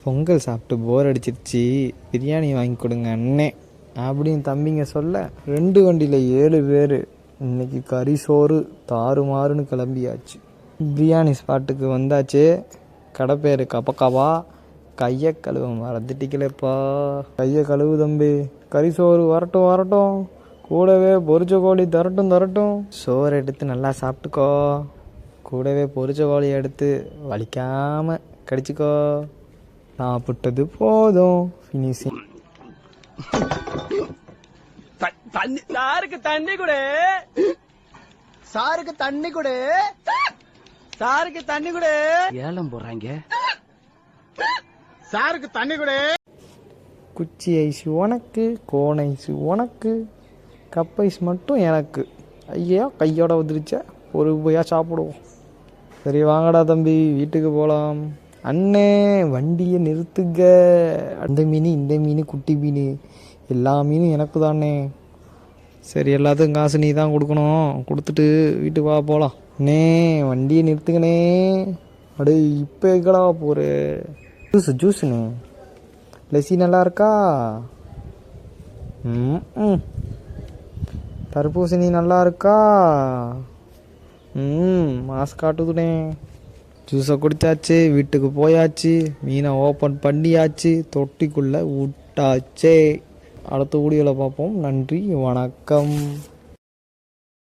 பொங்கல் சாப்பிட்டு போர் அடிச்சிருச்சு, பிரியாணி வாங்கி கொடுங்க அண்ணே அப்படின்னு தம்பிங்க சொல்ல 2 வண்டியில் 7 பேர் இன்னைக்கு கறி சோறு தாறுமாறுன்னு கிளம்பியாச்சு. பிரியாணி ஸ்பாட்டுக்கு வந்தாச்சு. கடை பேர் கபக்கவா. கையை கழுவ மறந்துட்டிக்கலப்பா. கையை கழுவு தம்பி. கறி சோறு வரட்டும் வரட்டும், கூடவே பொரிச்ச கோழி தரட்டும். சோறு எடுத்து நல்லா சாப்பிட்டுக்கோ, கூடவே பொரிச்ச கோழி எடுத்து வலிக்காமல் கடிச்சிக்கோ. சாப்பிட்டது போதும். ஃபினிஷிங். சாருக்கு தண்ணி கொடு, சாருக்கு தண்ணி கொடு, சாருக்கு தண்ணி கொடு. ஏலம் போடுறாங்க. சாருக்கு தண்ணி கொடு. குச்சி ஐஸ் உனக்கு, கோன் ஐஸ் உனக்கு, கப் ஐஸ் மட்டும் எனக்கு. ஐயா கையோட வந்துருச்ச, ஒரு போயா சாப்பிடுவோம். சரி வாங்கடா தம்பி, வீட்டுக்கு போகலாம். அண்ணே வண்டியை நிறுத்துங்க. அந்த மீன் இந்த மீன் குட்டி மீன் எல்லா மீனும் எனக்கு தானே. சரி எல்லாத்துக்கும் காசு நீ தான் கொடுக்கணும், கொடுத்துட்டு வீட்டுக்கு வா போகலாம். அண்ணே வண்டியை நிறுத்துங்கண்ணே. அடே இப்போ எங்கடா போகிற? ஜூஸுண்ணே. லஸ்ஸி நல்லா இருக்கா? தர்பூசணி நல்லா இருக்கா? மாஸ்க் காட்டுதுனே. ஜூஸை குடித்தாச்சு, வீட்டுக்கு போயாச்சு, மீனை ஓப்பன் பண்ணியாச்சு, தொட்டிக்குள்ளே விட்டாச்சே. அடுத்த வீடியோவில் பார்ப்போம். நன்றி, வணக்கம்.